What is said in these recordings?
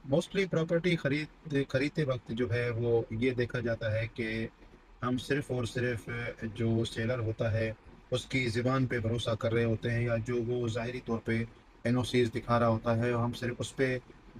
Mostly property खरीदते वक्त जो है वो ये देखा जाता है कि हम सिर्फ और सिर्फ जो सेलर होता है उसकी ज़ुबान पे भरोसा कर रहे होते हैं, या जो वो ज़ाहिरी तौर पे एनओसीज दिखा रहा होता है, हम सिर्फ उस पे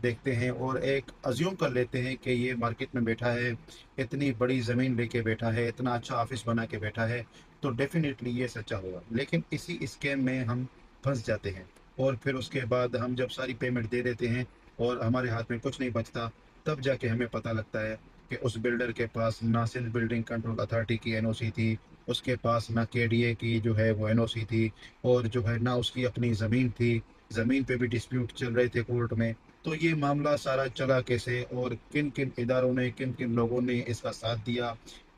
देखते हैं और एक अज्यूम कर लेते हैं कि ये मार्केट में बैठा है, इतनी बड़ी ज़मीन लेके बैठा है, इतना अच्छा ऑफिस बना के बैठा है, तो डेफिनेटली ये सच्चा होगा। लेकिन इसी स्कैम में हम फंस जाते हैं और फिर उसके बाद हम जब सारी पेमेंट दे देते हैं और हमारे हाथ में कुछ नहीं बचता, तब जाके हमें पता लगता है कि उस बिल्डर के पास ना सिंध बिल्डिंग कंट्रोल अथॉरिटी की एनओसी थी, उसके पास ना केडीए की जो है वो एनओसी थी, और जो है ना उसकी अपनी ज़मीन थी। ज़मीन पे भी डिस्प्यूट चल रहे थे कोर्ट में। तो ये मामला सारा चला कैसे और किन-किन इदारों ने, किन-किन लोगों ने इसका साथ दिया,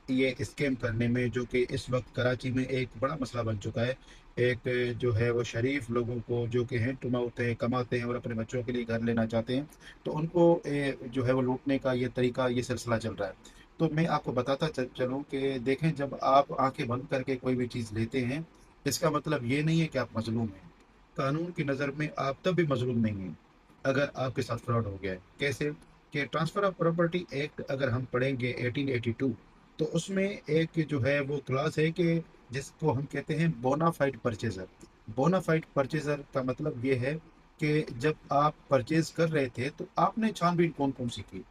ये स्कैम करने में, जो कि इस वक़्त कराची में एक बड़ा मसला बन चुका है। एक जो है वो शरीफ लोगों को जो कि हैंड टू माउथ है, कमाते हैं और अपने बच्चों के लिए घर लेना चाहते हैं, तो उनको जो है वो लूटने का ये तरीका, ये सिलसिला चल रहा है। तो मैं आपको बताता चलूँ कि देखें, जब आप आँखें बंद करके कोई भी चीज़ लेते हैं, इसका मतलब ये नहीं है कि आप मज़लूम हैं। कानून की नज़र में आप तब भी मज़लूम नहीं हैं, अगर आपके साथ फ्रॉड हो गया है। कैसे? कि ट्रांसफ़र ऑफ प्रॉपर्टी एक्ट अगर हम पढ़ेंगे 1882, तो उसमें एक जो है वो क्लॉज़ है कि जिसको हम कहते हैं बोनाफाइड परचेज़र। बोनाफाइड परचेज़र का मतलब ये है कि जब आप परचेज़ कर रहे थे, तो आपने छानबीन कौन-कौन सी की?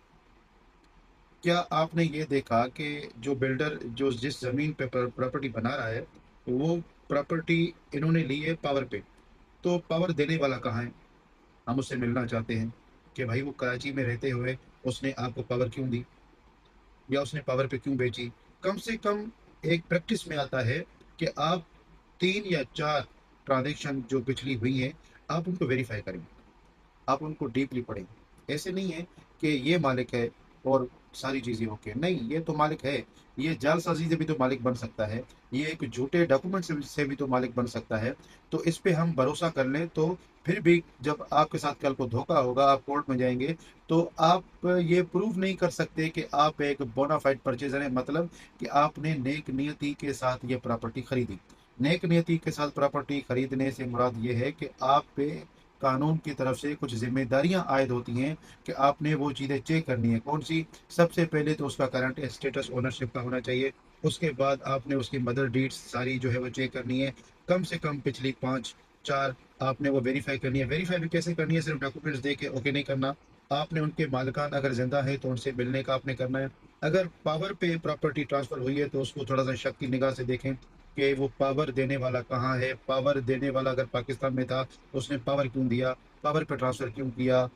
क्या आपने ये देखा कि जो बिल्डर जो जिस ज़मीन पे प्रॉपर्टी बना रहा है, वो प्रॉपर्टी इन्होंने ली है पावर पे, तो पावर देने वाला कहाँ है? हम उससे मिलना चाहते हैं कि भाई वो कराची में रहते हुए उसने आपको पावर क्यों दी, या उसने पावर पे क्यों बेची? कम से कम एक प्रैक्टिस में आता है कि आप 3 या 4 ट्रांज़ैक्शन जो पिछली हुई हैं, आप उनको वेरीफ़ाई करें। आप उनको डीपली पढ़ें। ऐसे नहीं है कि ये मालिक है और सारी चीज़ें ओके, नहीं, ये तो मालिक है। ये जालसाज़ी से भी तो मालिक बन सकता है, ये एक झूठे डॉक्यूमेंट से भी तो मालिक बन सकता है। तो इस पे हम भरोसा कर लें, तो फिर भी जब आपके साथ कल को धोखा होगा, आप कोर्ट में जाएँगे, तो आप ये प्रूव नहीं कर सकते कि आप एक बोनाफाइड परचेज़र हैं, मतलब कि आपने नेक नियति के साथ ये प्रॉपर्टी खरीदी। नेक नियति के साथ प्रॉपर्टी खरीदने से मुराद ये है कि आप पे कानून की तरफ से कुछ ज़िम्मेदारियाँ आयद होती हैं कि आपने वो चीज़ें चेक करनी है। कौन-सी? सबसे पहले तो उसका करंट स्टेटस ओनरशिप का होना चाहिए। उसके बाद आपने उसकी मदर डीड्स सारी जो है वो चेक करनी है। कम से कम पिछली 5-4 आपने वो वेरीफ़ाई करनी है। वेरीफ़ाई भी कैसे करनी है? सिर्फ़ डॉक्यूमेंट्स दे के ओके नहीं करना। आपने उनके मालिकान अगर ज़िंदा हैं तो उनसे मिलने का आपने करना है। अगर पावर पे प्रॉपर्टी ट्रांसफ़र हुई है, तो उसको थोड़ा-सा शक की निगाह से देखें कि वो पावर देने वाला कहाँ है? पावर देने वाला अगर पाकिस्तान में था, तो उसने पावर क्यों दिया? पावर पे ट्रांसफ़र क्यों किया?